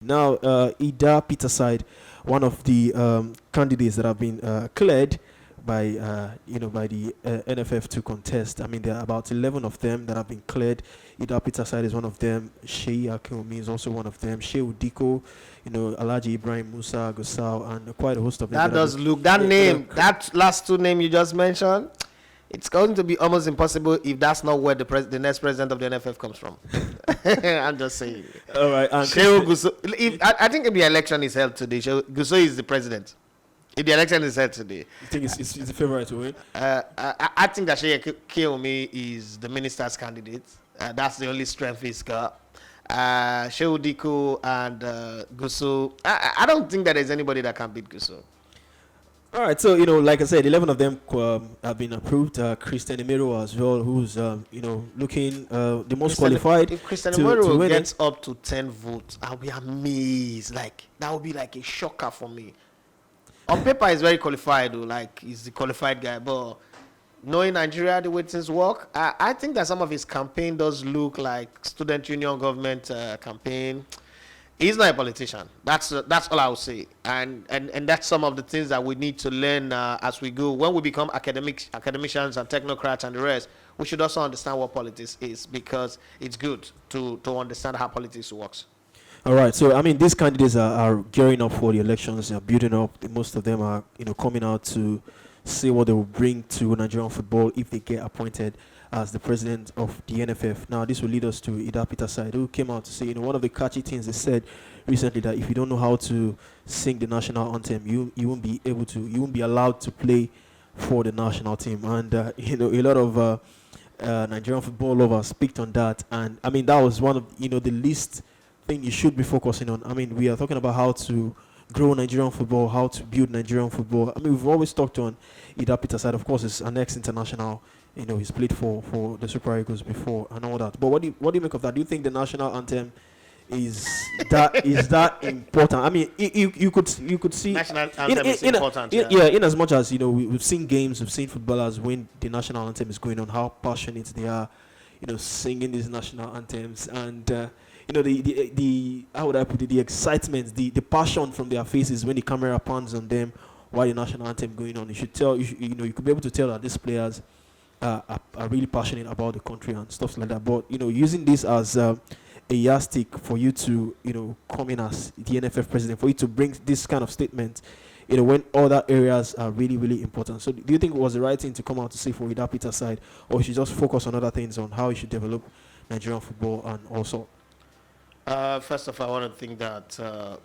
Now, Idah Peterside, one of the candidates that have been cleared by by the NFF to contest. I mean, there are about 11 of them that have been cleared. Idah Peterside is one of them. Shei Akinwumi is also one of them. Shehu Diko, Alhaji Ibrahim Musa Gusau, and quite a host of them. That does look that name. That last two name you just mentioned. It's going to be almost impossible if that's not where the next president of the NFF comes from. I'm just saying. All right. Shehu Guso, I think if the election is held today, Guso is the president. If the election is held today. You think it's the favorite to win? I think that Shehu Akinwumi is the minister's candidate. That's the only strength he's got. Shehu Diko and Guso. I don't think that there's anybody that can beat Guso. All right, so like I said, 11 of them have been approved. Christian Emiro as well, who's looking the most qualified. If Christian Emiro gets up to 10 votes, I'll be amazed. Like that would be like a shocker for me. On paper, he's very qualified, though. Like he's the qualified guy, but knowing Nigeria the way things work, I think that some of his campaign does look like student union government campaign. He's not a politician. That's all I would say, and that's some of the things that we need to learn as we go. When we become academicians and technocrats and the rest, we should also understand what politics is, because it's good to understand how politics works. All right. So I mean, these candidates are gearing up for the elections. They're building up. Most of them are coming out to see what they will bring to Nigerian football if they get appointed as the president of the NFF. Now, this will lead us to Idah Peterside, who came out to say, one of the catchy things they said recently, that if you don't know how to sing the national anthem, you won't be allowed to play for the national team. And a lot of Nigerian football lovers picked on that, and I mean that was one of the least thing you should be focusing on. I mean, we are talking about how to grow Nigerian football, how to build Nigerian football. I mean, we've always talked on Idah Peterside. Of course, is an ex-international. He's played for the Super Eagles before and all that. But what do you make of that? Do you think the national anthem is that important? I mean, you could see national anthem is important. In as much as we've seen games, we've seen footballers when the national anthem is going on, how passionate they are, singing these national anthems, and the how would I put it, the excitement, the passion from their faces when the camera pans on them while the national anthem going on. You could be able to tell that these players are really passionate about the country and stuff like that. But using this as a yardstick for you to come in as the NFF president, for you to bring this kind of statement when other areas are really, really important. So do you think it was the right thing to come out to say for Idah Peterside, or we should just focus on other things, on how we should develop Nigerian football and also? First of all, I want to think that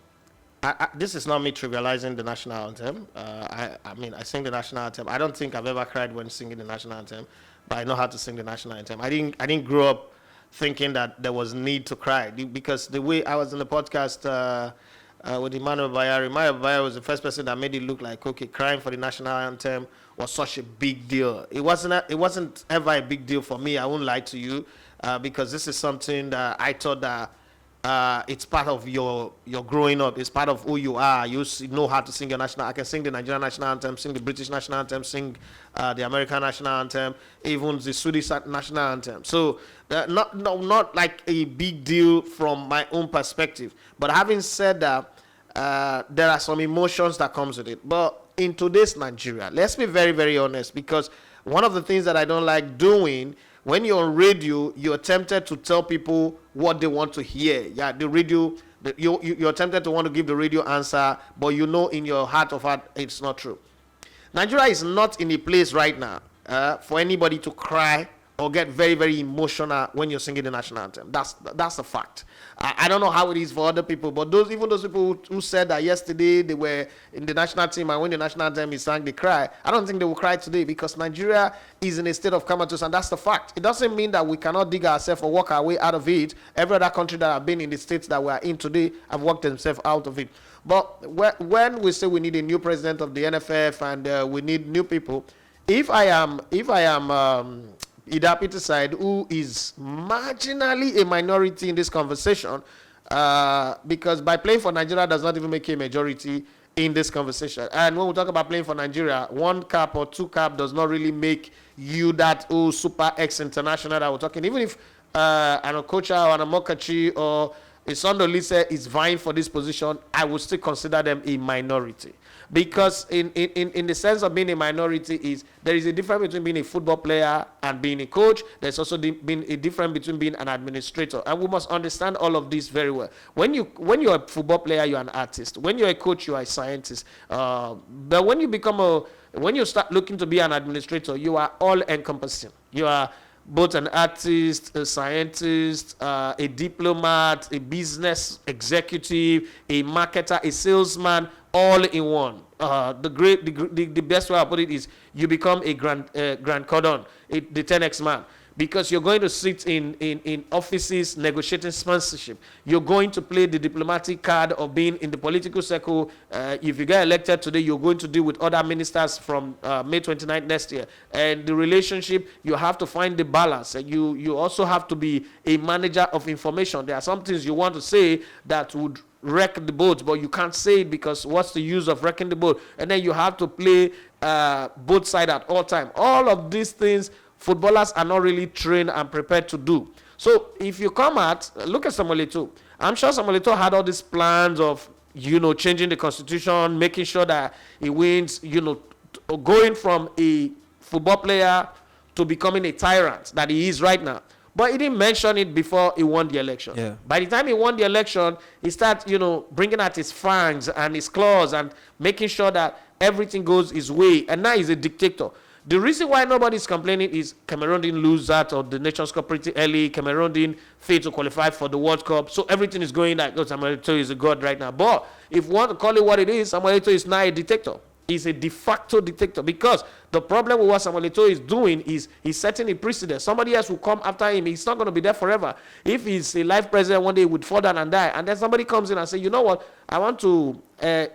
this is not me trivializing the national anthem. I mean, I sing the national anthem. I don't think I've ever cried when singing the national anthem, but I know how to sing the national anthem. I didn't grow up thinking that there was need to cry, because the way I was in the podcast with Emmanuel Bayari was the first person that made it look like, okay, crying for the national anthem was such a big deal. It wasn't ever a big deal for me. I won't lie to you, because this is something that I thought that it's part of your growing up. It's part of who you are. You know how to sing your national. I can sing the Nigerian national anthem, sing the British national anthem, sing the American national anthem, even the Swedish national anthem. So not like a big deal from my own perspective. But having said that, there are some emotions that comes with it. But in today's Nigeria, let's be very, very honest, because one of the things that I don't like doing, when you're on radio, you're tempted to tell people what they want to hear. Yeah, the radio, you're tempted to want to give the radio answer, but in your heart of heart, it's not true. Nigeria is not in a place right now for anybody to cry or get very, very emotional when you're singing the national anthem. That's a fact. I don't know how it is for other people, but those people who said that yesterday they were in the national team and when the national anthem is sang, they cry. I don't think they will cry today, because Nigeria is in a state of comatose, and that's the fact. It doesn't mean that we cannot dig ourselves or work our way out of it. Every other country that have been in the states that we are in today have worked themselves out of it. But when we say we need a new president of the NFF and we need new people, if I am Idah Peterside, who is marginally a minority in this conversation, because by playing for Nigeria does not even make you a majority in this conversation. And when we talk about playing for Nigeria, 1 cap or 2 cap does not really make you that super ex-international that we're talking. Even if an Okocha or an Amokachi or Isondolise is vying for this position, I would still consider them a minority. Because in the sense of being a minority is there is a difference between being a football player and being a coach. There's also been a difference between being an administrator, and we must understand all of this very well. When you're a football player, you're an artist. When you're a coach, you are a scientist. But when you start looking to be an administrator, you are all encompassing. You are both an artist, a scientist, a diplomat, a business executive, a marketer, a salesman, all in one. The best way I put it is you become a grand cordon, the 10x man, because you're going to sit in offices negotiating sponsorship. You're going to play the diplomatic card of being in the political circle. If you get elected today, you're going to deal with other ministers from May 29th next year. And the relationship, you have to find the balance. And you also have to be a manager of information. There are some things you want to say that would wreck the boat, but you can't say it because what's the use of wrecking the boat? And then you have to play both sides at all time. All of these things footballers are not really trained and prepared to do. So if you come at, look at Samuel Eto'o. I'm sure Samuel Eto'o had all these plans of, changing the constitution, making sure that he wins, going from a football player to becoming a tyrant that he is right now. But he didn't mention it before he won the election. Yeah. By the time he won the election, he started, bringing out his fangs and his claws and making sure that everything goes his way. And now he's a dictator. The reason why nobody's complaining is Cameroon didn't lose that or the Nations Cup pretty early. Cameroon didn't fail to qualify for the World Cup. So everything is going like, Samuel Eto'o is a god right now. But if you want to call it what it is, Samuel Eto'o is now a dictator. He's a de facto dictator because the problem with what Samuel Eto'o is doing is he's setting a precedent. Somebody else will come after him. He's not going to be there forever. If he's a life president, one day he would fall down and die. And then somebody comes in and say, you know what, I want to,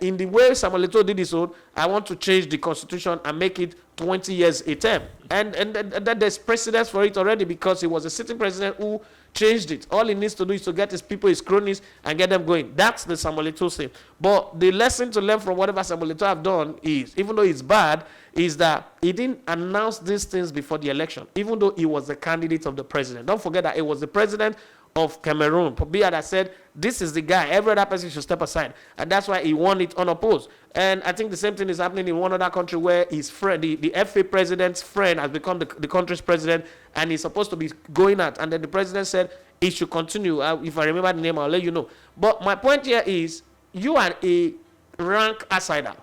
in the way Samuel Eto'o did his own, I want to change the constitution and make it 20 years a term. And there's precedence for it already because he was a sitting president who changed it. All he needs to do is to get his people, his cronies, and get them going. That's the Samuel Eto'o thing. But the lesson to learn from whatever Samuel Eto'o have done is, even though it's bad, is that he didn't announce these things before the election, even though he was the candidate of the president. Don't forget that it was the president of Cameroon. Biada said, this is the guy. Every other person should step aside. And that's why he won it unopposed. And I think the same thing is happening in one other country where his friend, the FA president's friend, has become the country's president, and he's supposed to be going out. And then the president said he should continue. If I remember the name, I'll let you know. But my point here is, you are a rank outsider.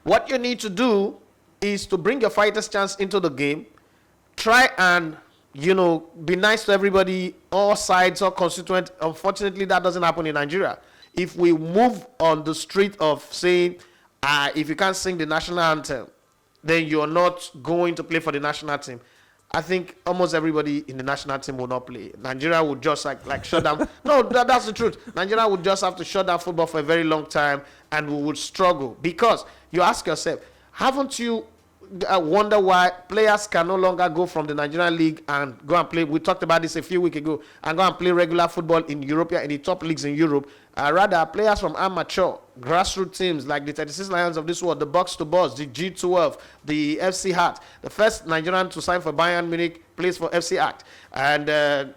What you need to do is to bring your fighter's chance into the game. Try and be nice to everybody, all sides, all constituents. Unfortunately, that doesn't happen in Nigeria. If we move on the street of saying, if you can't sing the national anthem, then you're not going to play for the national team, I think almost everybody in the national team will not play. Nigeria would just like shut down. No, that's the truth. Nigeria would just have to shut down football for a very long time, and we would struggle. Because you ask yourself, haven't you wonder why players can no longer go from the Nigerian league and go and play? We talked about this a few weeks ago, and go and play regular football in Europe, in the top leagues in Europe. Rather, players from amateur grassroots teams like the 36 Lions of this world, the Box to Boss, the G12, the FC Heart. The first Nigerian to sign for Bayern Munich plays for FC Heart. And a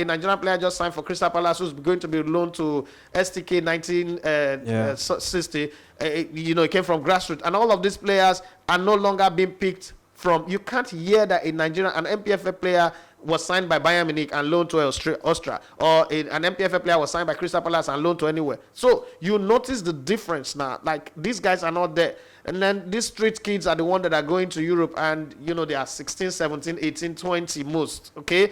Nigerian player just signed for Crystal Palace, who's going to be loaned to STK 1960. He came from grassroots. And all of these players are no longer being picked from. You can't hear that an MPFA player was signed by Bayern Munich and loaned to Austria, or an MPFA player was signed by Crystal Palace and loaned to anywhere. So you notice the difference now. Like, these guys are not there. And then these street kids are the ones that are going to Europe, and they are 16, 17, 18, 20 most. Okay,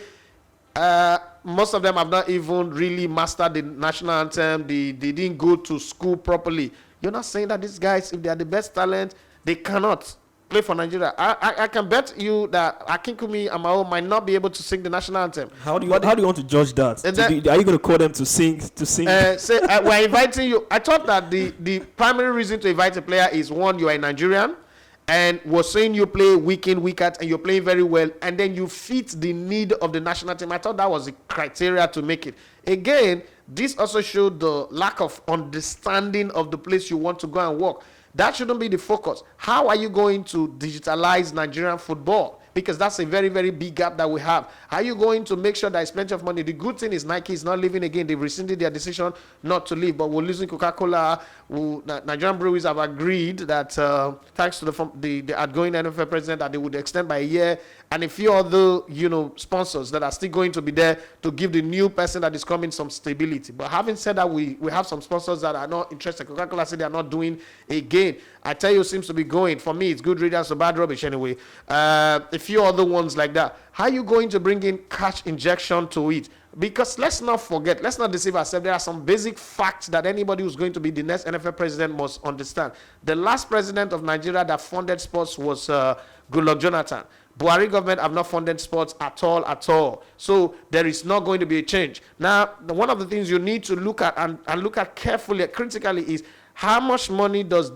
most of them have not even really mastered the national anthem. They didn't go to school properly. You're not saying that these guys, if they are the best talent, they cannot play for Nigeria. I can bet you that Akinkumi Amao might not be able to sing the national anthem. How do you want to judge that? Are you going to call them to sing? We're inviting you. I thought that the primary reason to invite a player is, one, you are a Nigerian, and we're saying you play week in, week out, and you're playing very well, and then you fit the need of the national team. I thought that was the criteria to make it. Again, this also showed the lack of understanding of the place you want to go and work. That shouldn't be the focus. How are you going to digitalize Nigerian football? because that's a very, very big gap that we have. How are you going to make sure there's plenty of money? The good thing is Nike is not leaving again. They've rescinded their decision not to leave, but we're losing Coca-Cola. Nigerian breweries have agreed that thanks to the outgoing NFL president, that they would extend by a year, and a few other sponsors that are still going to be there to give the new person that is coming some stability. But having said that, we have some sponsors that are not interested. Coca-Cola said they are not doing again. I tell you, seems to be going. For me, it's good riddance to bad rubbish anyway. A few other ones like that. How are you going to bring in cash injection to it? Because let's not forget, let's not deceive ourselves. There are some basic facts that anybody who's going to be the next NFL president must understand. The last president of Nigeria that funded sports was Goodluck Jonathan. Buhari government have not funded sports at all. So there is not going to be a change. Now, one of the things you need to look at and look at carefully, critically, is how much money does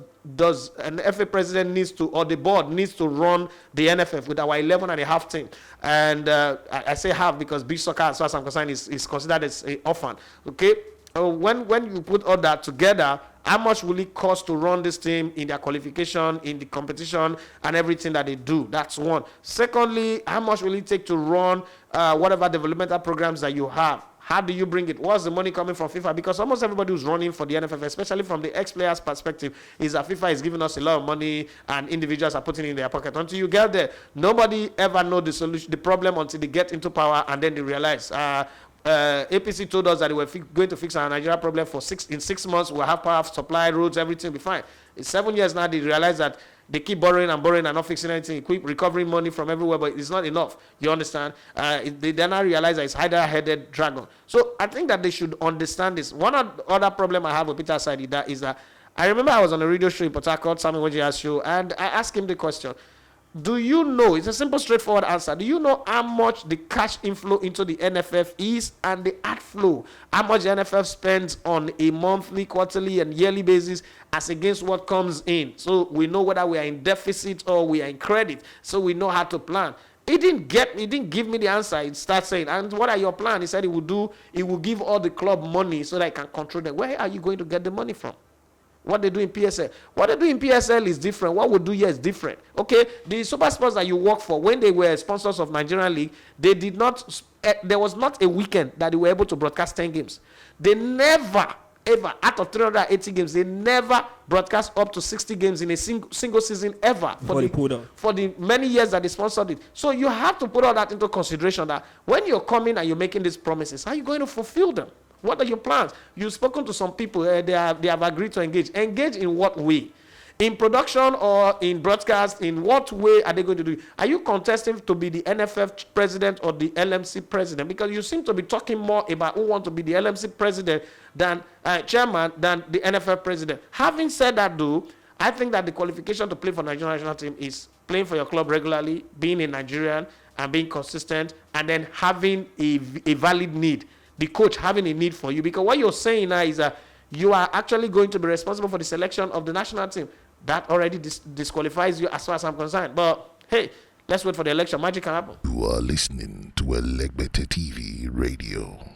an FA president needs to, or the board needs to run the NFF with our 11.5 team. And I say half because beach soccer, as far as I'm concerned, is considered as an orphan. Okay? When you put all that together, how much will it cost to run this team in their qualification, in the competition, and everything that they do? That's one. Secondly, how much will it take to run whatever developmental programs that you have? How do you bring it? What's the money coming from FIFA? Because almost everybody who's running for the NFF, especially from the ex-players' perspective, is that FIFA is giving us a lot of money and individuals are putting it in their pocket. Until you get there, nobody ever know the solution, the problem, until they get into power and then they realize. APC told us that they were going to fix our Nigeria problem in 6 months. We'll have power supply, roads, everything will be fine. In 7 years now, they realize that they keep borrowing and not fixing anything. They keep recovering money from everywhere, but it's not enough. You understand? They then realize that it's hydra-headed dragon. So I think that they should understand this. One other problem I have with Peterside is that I remember I was on a radio show in Port Harcourt, Sammy Wajia's show, and I asked him the question. Do you know, it's a simple, straightforward answer. Do you know how much the cash inflow into the NFF is and the outflow? How much the NFF spends on a monthly, quarterly, and yearly basis as against what comes in? So we know whether we are in deficit or we are in credit. So we know how to plan. He didn't give me the answer. He started saying, and what are your plans? He said he will give all the club money so that he can control them. Where are you going to get the money from? What they do in PSL. What they do in PSL is different. What we do here is different. Okay, the super sports that you work for, when they were sponsors of Nigerian League, they did not, there was not a weekend that they were able to broadcast 10 games. They never, ever, out of 380 games, they never broadcast up to 60 games in a single season ever for the many years that they sponsored it. So you have to put all that into consideration, that when you're coming and you're making these promises, how are you going to fulfill them? What are your plans? You've spoken to some people. They have agreed to engage. Engage in what way? In production or in broadcast? In what way are they going to do it? Are you contesting to be the NFF president or the LMC president? Because you seem to be talking more about who want to be the LMC president than chairman than the NFF president. Having said that, though, I think that the qualification to play for the Nigerian national team is playing for your club regularly, being a Nigerian, and being consistent, and then having a valid need. The coach having a need for you, because what you're saying now is that you are actually going to be responsible for the selection of the national team. That already disqualifies you as far as I'm concerned. But hey, let's wait for the election. Magic can happen. You are listening to Elegbete TV Radio.